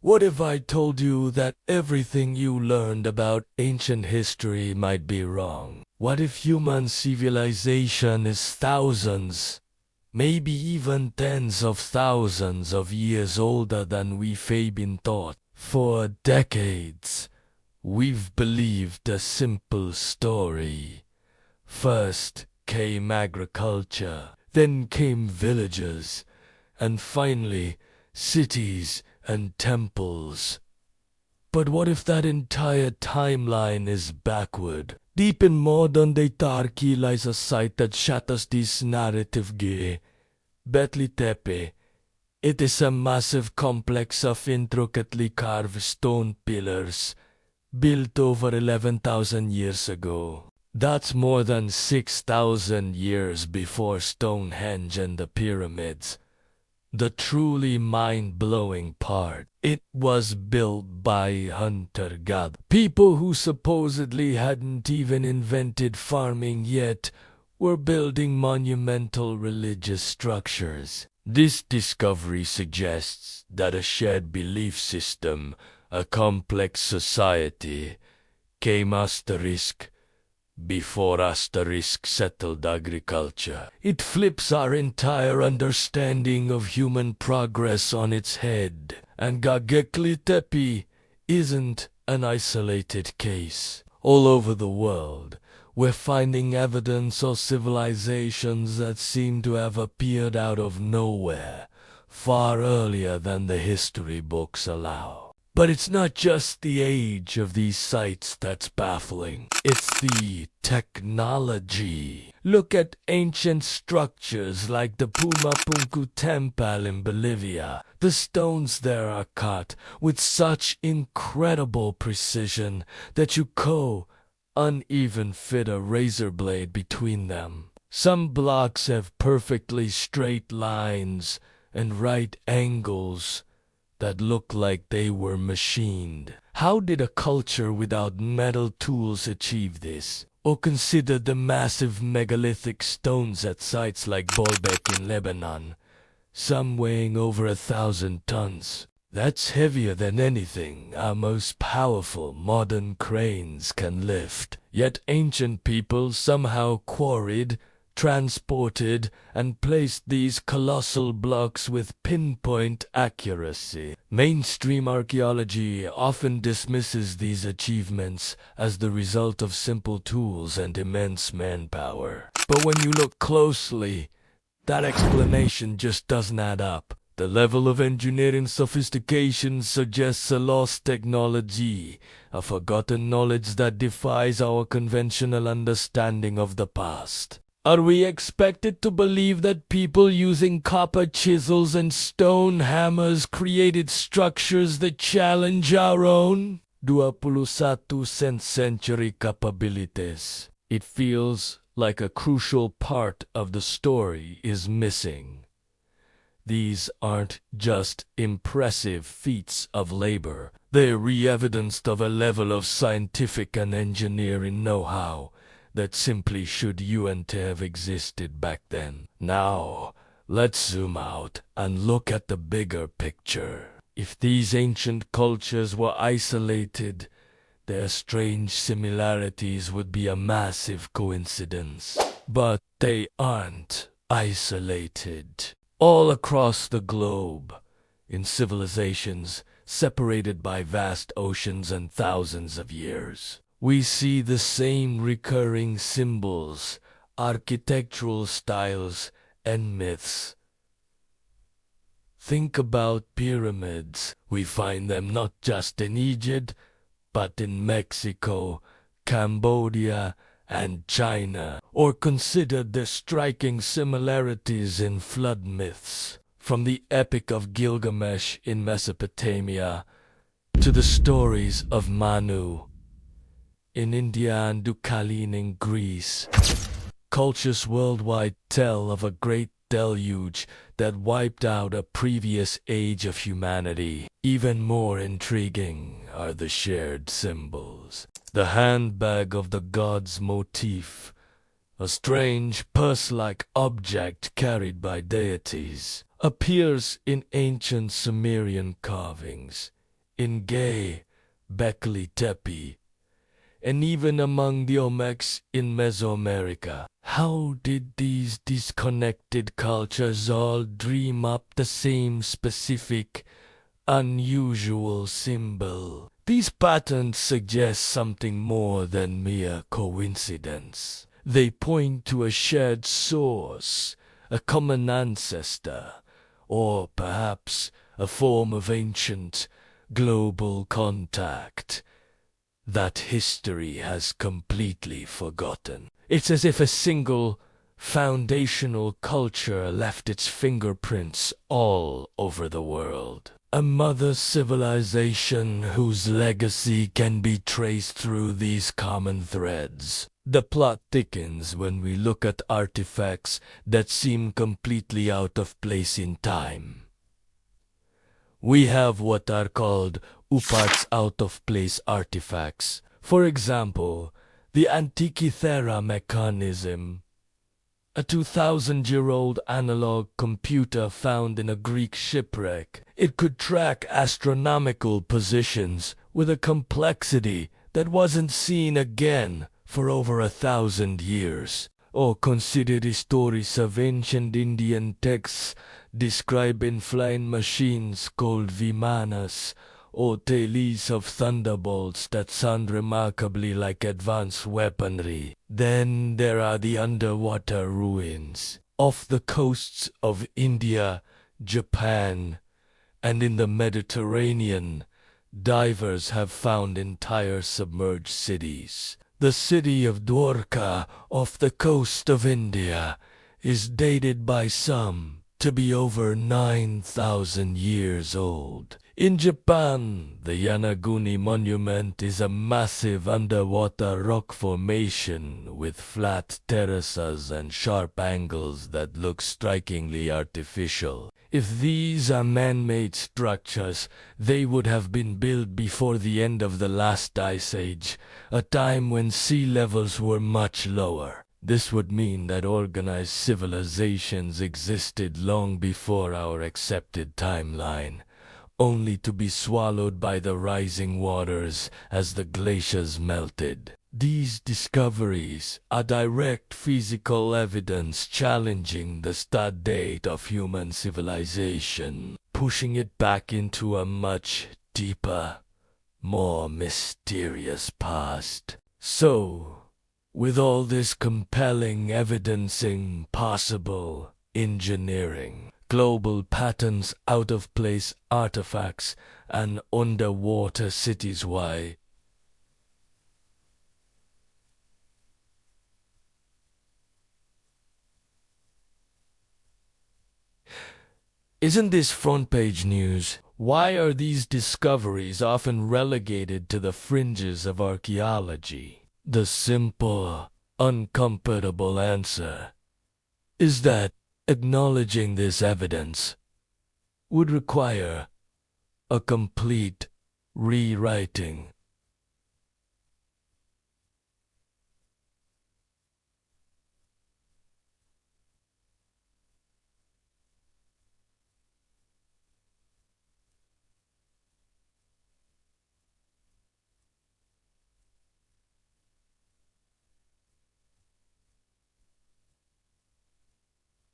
What if I told you that everything you learned about ancient history might be wrong? What if human civilization is thousands, maybe even tens of thousands of years older than we've been taught? For decades, we've believed a simple story. First came agriculture, then came villages, and finally cities and temples. But what if that entire timeline is backward? Deep in modern day Turkey lies a site that shatters this narrative. Betli Tepe. It is a massive complex of intricately carved stone pillars, built over 11,000 years ago. That's more than 6,000 years before Stonehenge and the pyramids. The truly mind-blowing part, it was built by hunter-gatherers, people who supposedly hadn't even invented farming yet were building monumental religious structures. This discovery suggests that a shared belief system, a complex society, came before settled agriculture. It flips our entire understanding of human progress on its head. And Göbekli Tepe isn't an isolated case. All over the world, we're finding evidence of civilizations that seem to have appeared out of nowhere, far earlier than the history books allow. But it's not just the age of these sites that's baffling. It's the technology. Look at ancient structures like the Pumapunku Temple in Bolivia. The stones there are cut with such incredible precision that you uneven fit a razor blade between them. Some blocks have perfectly straight lines and right angles that look like they were machined. How did a culture without metal tools achieve this? Or consider the massive megalithic stones at sites like Baalbek in Lebanon, some weighing over 1,000 tons. That's heavier than anything our most powerful modern cranes can lift. Yet ancient people somehow quarried, transported, and placed these colossal blocks with pinpoint accuracy. Mainstream archaeology often dismisses these achievements as the result of simple tools and immense manpower. But when you look closely, that explanation just doesn't add up. The level of engineering sophistication suggests a lost technology, a forgotten knowledge that defies our conventional understanding of the past. Are we expected to believe that people using copper chisels and stone hammers created structures that challenge our own 21st century capabilities? It feels like a crucial part of the story is missing. These aren't just impressive feats of labor. They're re-evidenced of a level of scientific and engineering know-how that simply shouldn't have existed back then. Now, let's zoom out and look at the bigger picture. If these ancient cultures were isolated, their strange similarities would be a massive coincidence. But they aren't isolated. All across the globe, in civilizations separated by vast oceans and thousands of years, we see the same recurring symbols, architectural styles, and myths. Think about pyramids. We find them not just in Egypt, but in Mexico, Cambodia, and China. Or consider the striking similarities in flood myths, from the Epic of Gilgamesh in Mesopotamia to the stories of Manu in India and Deucalion in Greece. Cultures worldwide tell of a great deluge that wiped out a previous age of humanity. Even more intriguing are the shared symbols. The handbag of the gods motif, a strange purse-like object carried by deities, appears in ancient Sumerian carvings, in Göbekli Tepe, and even among the Olmecs in Mesoamerica. How did these disconnected cultures all dream up the same specific, unusual symbol? These patterns suggest something more than mere coincidence. They point to a shared source, a common ancestor, or perhaps a form of ancient, global contact that history has completely forgotten. It's as if a single, foundational culture left its fingerprints all over the world. A mother civilization whose legacy can be traced through these common threads. The plot thickens when we look at artifacts that seem completely out of place in time. We have what are called UPART's out-of-place artifacts. For example, the Antikythera mechanism, a 2,000-year-old analog computer found in a Greek shipwreck. It could track astronomical positions with a complexity that wasn't seen again for over 1,000 years. Or consider stories of ancient Indian texts describing flying machines called vimanas, or tales of thunderbolts that sound remarkably like advanced weaponry. Then there are the underwater ruins. Off the coasts of India, Japan, and in the Mediterranean, divers have found entire submerged cities. The city of Dwarka off the coast of India is dated by some to be over 9,000 years old. In Japan, the Yanaguni Monument is a massive underwater rock formation with flat terraces and sharp angles that look strikingly artificial. If these are man-made structures, they would have been built before the end of the last ice age, a time when sea levels were much lower. This would mean that organized civilizations existed long before our accepted timeline, only to be swallowed by the rising waters as the glaciers melted. These discoveries are direct physical evidence challenging the start date of human civilization, pushing it back into a much deeper, more mysterious past. So, with all this compelling evidencing possible engineering, global patterns, out-of-place artifacts, and underwater cities, why? Isn't this front-page news? Why are these discoveries often relegated to the fringes of archaeology? The simple, uncomfortable answer is that acknowledging this evidence would require a complete rewriting.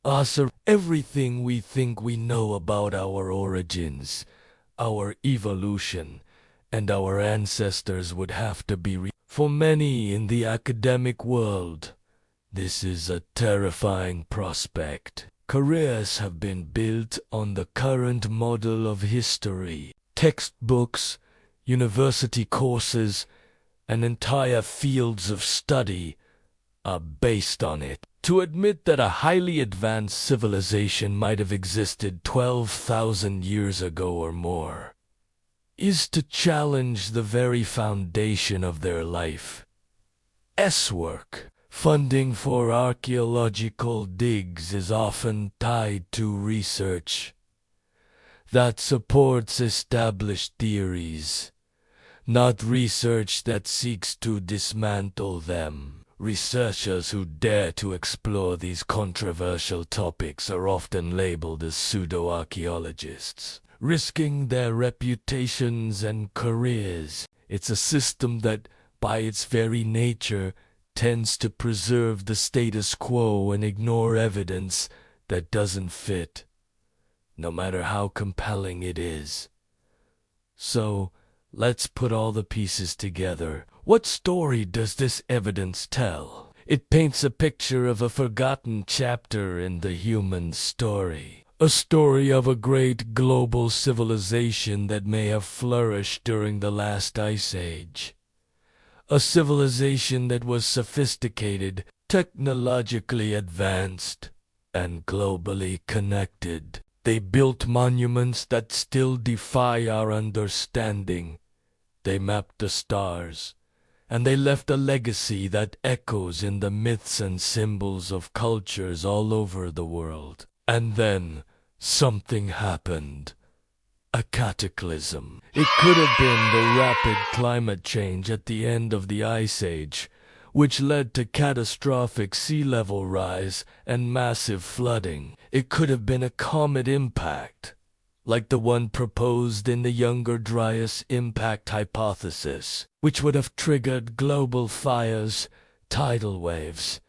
Also, everything we think we know about our origins, our evolution, and our ancestors would have to be For many in the academic world, this is a terrifying prospect. Careers have been built on the current model of history. Textbooks, university courses, and entire fields of study are based on it. To admit that a highly advanced civilization might have existed 12,000 years ago or more is to challenge the very foundation of their life. Work. Funding for archaeological digs is often tied to research that supports established theories, not research that seeks to dismantle them. Researchers who dare to explore these controversial topics are often labeled as pseudo-archaeologists. risking their reputations and careers. It's a system that, by its very nature, tends to preserve the status quo and ignore evidence that doesn't fit, no matter how compelling it is. So, let's put all the pieces together. What story does this evidence tell? It paints a picture of a forgotten chapter in the human story. A story of a great global civilization that may have flourished during the last ice age. A civilization that was sophisticated, technologically advanced, and globally connected. They built monuments that still defy our understanding. They mapped the stars, and they left a legacy that echoes in the myths and symbols of cultures all over the world. And then, something happened. A cataclysm. It could have been the rapid climate change at the end of the Ice Age, which led to catastrophic sea level rise and massive flooding. It could have been a comet impact, like the one proposed in the Younger Dryas impact hypothesis, which would have triggered global fires, tidal waves,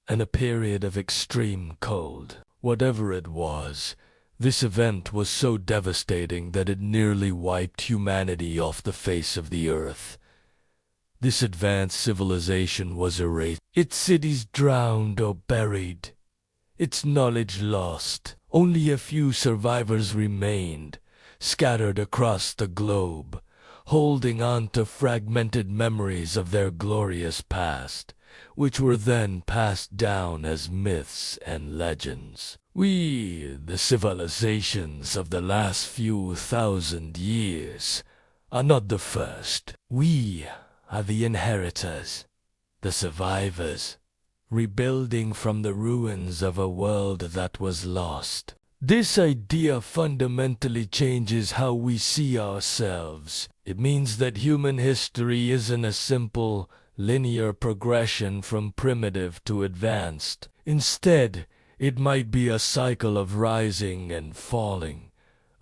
and a period of extreme cold. Whatever it was, this event was so devastating that it nearly wiped humanity off the face of the earth. This advanced civilization was erased, its cities drowned or buried, its knowledge lost. Only a few survivors remained, scattered across the globe, holding on to fragmented memories of their glorious past, which were then passed down as myths and legends. We, the civilizations of the last few thousand years, are not the first. We are the inheritors, the survivors, rebuilding from the ruins of a world that was lost. This idea fundamentally changes how we see ourselves. It means that human history isn't a simple, linear progression from primitive to advanced. Instead, it might be a cycle of rising and falling,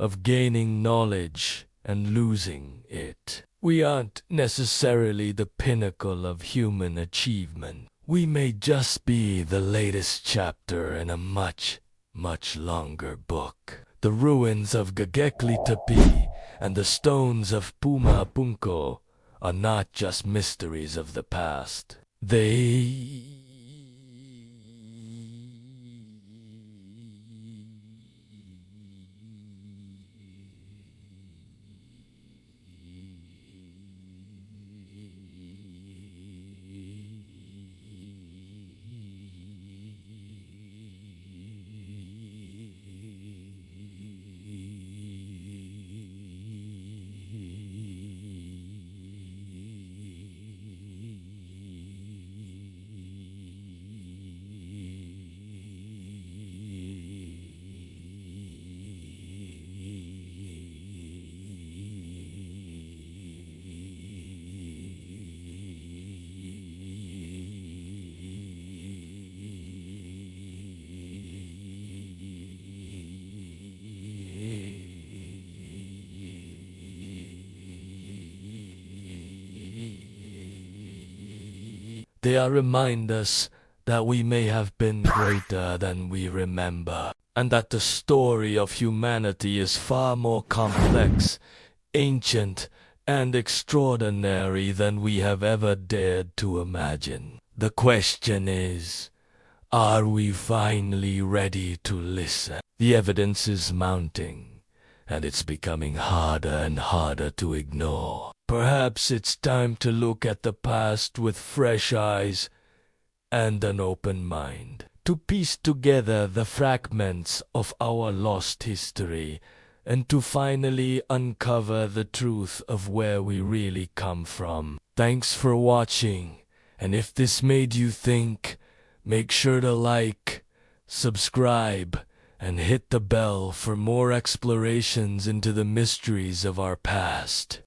of gaining knowledge and losing it. We aren't necessarily the pinnacle of human achievement. We may just be the latest chapter in a much, much longer book. The ruins of Göbekli Tepe and the stones of Puma Punko are not just mysteries of the past. They remind us that we may have been greater than we remember, and that the story of humanity is far more complex, ancient, and extraordinary than we have ever dared to imagine. The question is, are we finally ready to listen? The evidence is mounting, and it's becoming harder and harder to ignore. Perhaps it's time to look at the past with fresh eyes and an open mind, to piece together the fragments of our lost history, and to finally uncover the truth of where we really come from. Thanks for watching, and if this made you think, make sure to like, subscribe, and hit the bell for more explorations into the mysteries of our past.